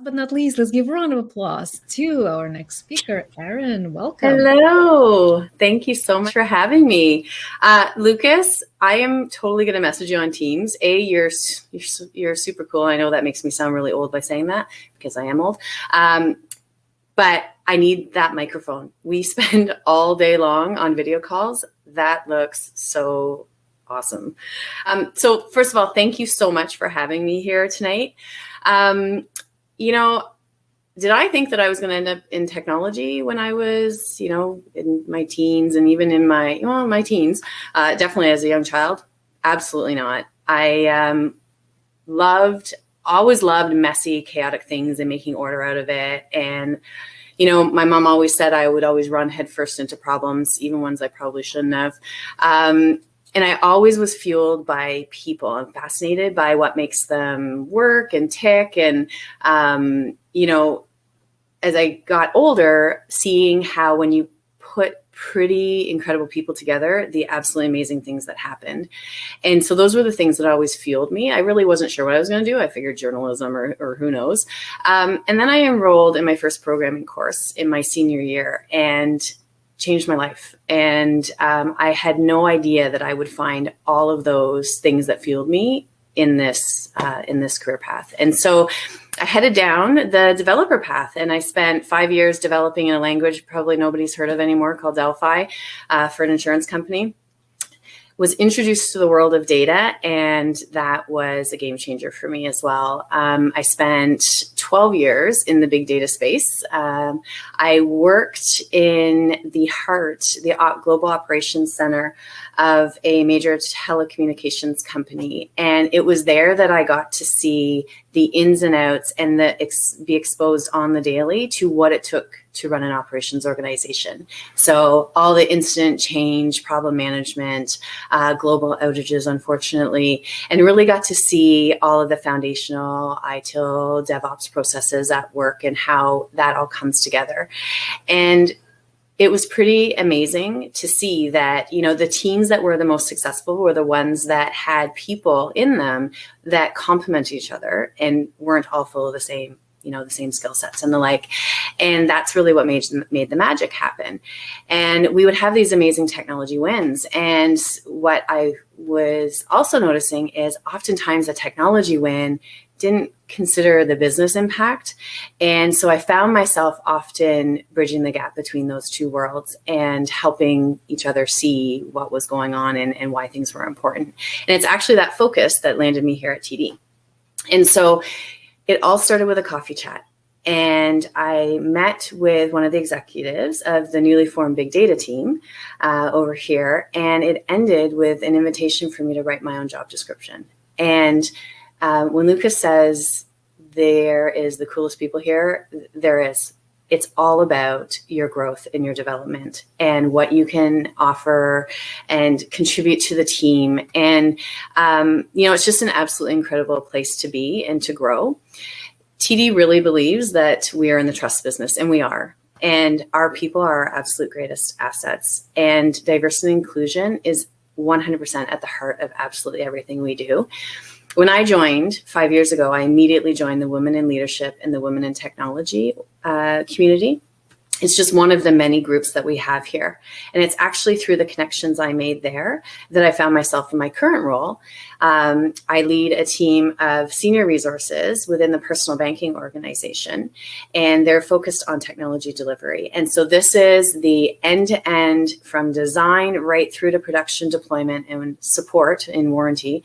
but not least, let's give a round of applause to our next speaker, Erin. Welcome. Hello. Thank you so much for having me. Lucas, I am totally going to message you on Teams. You're super cool. I know that makes me sound really old by saying that because I am old. But I need that microphone. We spend all day long on video calls. That looks so awesome. So first of all, thank you so much for having me here tonight. Did I think that I was going to end up in technology when I was, in my teens and even in my teens, definitely as a young child? Absolutely not. I always loved messy, chaotic things and making order out of it. And, my mom always said I would always run headfirst into problems, even ones I probably shouldn't have. And I always was fueled by people. I'm fascinated by what makes them work and tick. And, as I got older, seeing how when you put pretty incredible people together, the absolutely amazing things that happened. And so those were the things that always fueled me. I really wasn't sure what I was going to do. I figured journalism or who knows. And then I enrolled in my first programming course in my senior year and changed my life. And I had no idea that I would find all of those things that fueled me in this career path. And so I headed down the developer path, and I spent 5 years developing in a language probably nobody's heard of anymore called Delphi for an insurance company. Was introduced to the world of data, and that was a game changer for me as well. I spent 12 years in the big data space. I worked in the global operations center of a major telecommunications company. And it was there that I got to see the ins and outs and be exposed on the daily to what it took to run an operations organization. So all the incident change, problem management, global outages, unfortunately, and really got to see all of the foundational ITIL DevOps processes at work and how that all comes together. And it was pretty amazing to see that, the teams that were the most successful were the ones that had people in them that complement each other and weren't all full of the same skill sets and the like. And that's really what made the magic happen. And we would have these amazing technology wins. And what I was also noticing is oftentimes a technology win didn't consider the business impact. And so I found myself often bridging the gap between those two worlds and helping each other see what was going on and why things were important. And it's actually that focus that landed me here at TD. And so it all started with a coffee chat. And I met with one of the executives of the newly formed big data team over here. And it ended with an invitation for me to write my own job description. And when Lucas says there is the coolest people here, there is. It's all about your growth and your development and what you can offer and contribute to the team. And, it's just an absolutely incredible place to be and to grow. TD really believes that we are in the trust business, and we are. And our people are our absolute greatest assets. And diversity and inclusion is 100% at the heart of absolutely everything we do. When I joined 5 years ago, I immediately joined the Women in Leadership and the Women in Technology community. It's just one of the many groups that we have here. And it's actually through the connections I made there that I found myself in my current role. I lead a team of senior resources within the personal banking organization, and they're focused on technology delivery. And so this is the end-to-end from design right through to production deployment and support and warranty,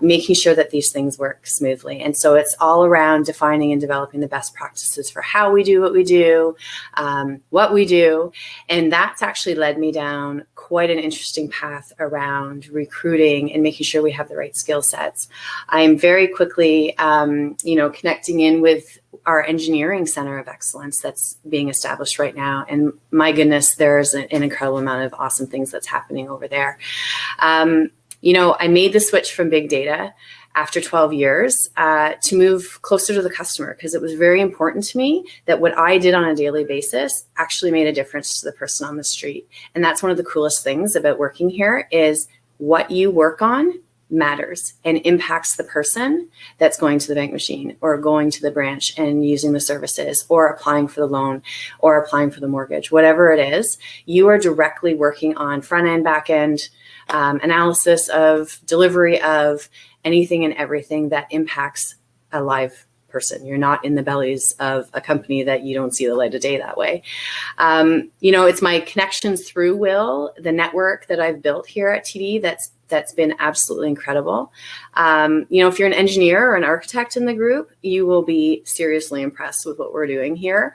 making sure that these things work smoothly. And so it's all around defining and developing the best practices for how we do what we do, and that's actually led me down quite an interesting path around recruiting and making sure we have the right skill sets. I'm very quickly, connecting in with our engineering center of excellence that's being established right now. And my goodness, there's an incredible amount of awesome things that's happening over there. I made the switch from big data after 12 years to move closer to the customer, because it was very important to me that what I did on a daily basis actually made a difference to the person on the street. And that's one of the coolest things about working here is what you work on matters and impacts the person that's going to the bank machine or going to the branch and using the services or applying for the loan or applying for the mortgage, whatever it is, you are directly working on front end, back end analysis of, delivery of anything and everything that impacts a live person. You're not in the bellies of a company that you don't see the light of day that way. It's my connections through Will, the network that I've built here at TD that's been absolutely incredible. If you're an engineer or an architect in the group, you will be seriously impressed with what we're doing here.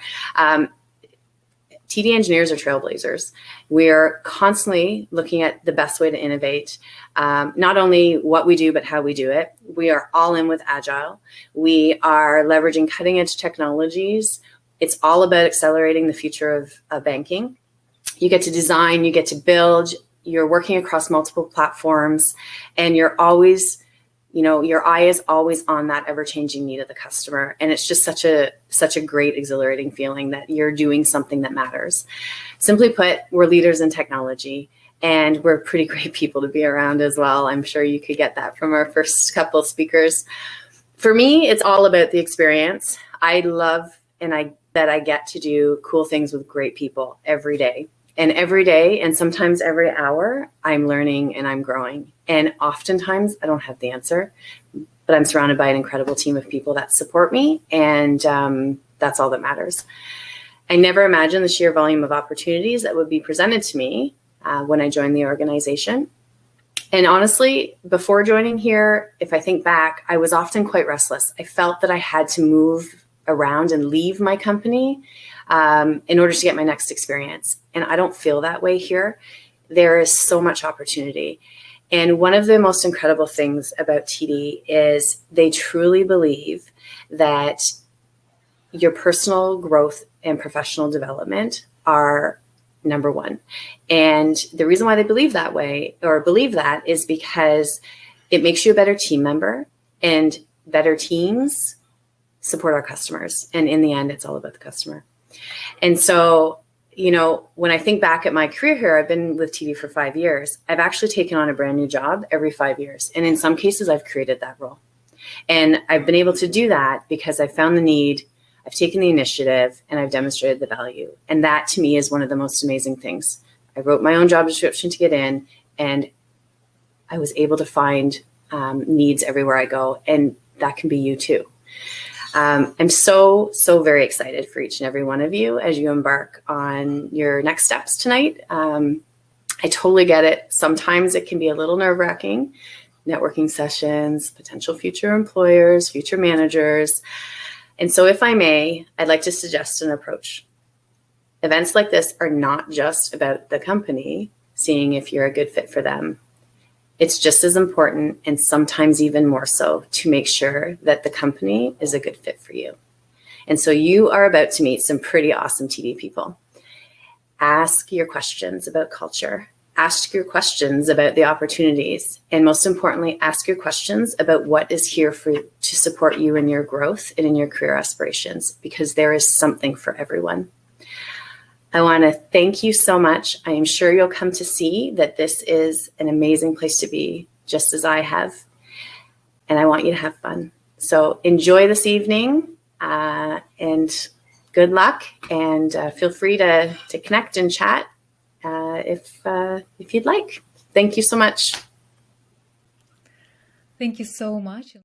TD engineers are trailblazers. We're constantly looking at the best way to innovate, not only what we do, but how we do it. We are all in with Agile. We are leveraging cutting edge technologies. It's all about accelerating the future of banking. You get to design, you get to build, you're working across multiple platforms, and you're always, your eye is always on that ever-changing need of the customer. And it's just such a great, exhilarating feeling that you're doing something that matters. Simply put, we're leaders in technology, and we're pretty great people to be around as well. I'm sure you could get that from our first couple speakers. For me, it's all about the experience. I love that I get to do cool things with great people every day. And every day, and sometimes every hour, I'm learning and I'm growing. And oftentimes, I don't have the answer, but I'm surrounded by an incredible team of people that support me, and that's all that matters. I never imagined the sheer volume of opportunities that would be presented to me when I joined the organization. And honestly, before joining here, if I think back, I was often quite restless. I felt that I had to move around and leave my company in order to get my next experience. And I don't feel that way here. There is so much opportunity. And one of the most incredible things about TD is they truly believe that your personal growth and professional development are number one. And the reason why they believe that way, or believe that, is because it makes you a better team member, and better teams support our customers. And in the end, it's all about the customer. And so, when I think back at my career here, I've been with TD for 5 years. I've actually taken on a brand new job every 5 years. And in some cases, I've created that role. And I've been able to do that because I've found the need, I've taken the initiative, and I've demonstrated the value. And that, to me, is one of the most amazing things. I wrote my own job description to get in, and I was able to find needs everywhere I go. And that can be you too. I'm so very excited for each and every one of you as you embark on your next steps tonight. I totally get it. Sometimes it can be a little nerve-wracking. Networking sessions, potential future employers, future managers. And so if I may, I'd like to suggest an approach. Events like this are not just about the company seeing if you're a good fit for them. It's just as important, and sometimes even more so, to make sure that the company is a good fit for you. And so you are about to meet some pretty awesome TD people. Ask your questions about culture. Ask your questions about the opportunities. And most importantly, ask your questions about what is here to support you in your growth and in your career aspirations, because there is something for everyone. I want to thank you so much. I am sure you'll come to see that this is an amazing place to be, just as I have. And I want you to have fun. So enjoy this evening and good luck. And feel free to connect and chat if you'd like. Thank you so much. Thank you so much.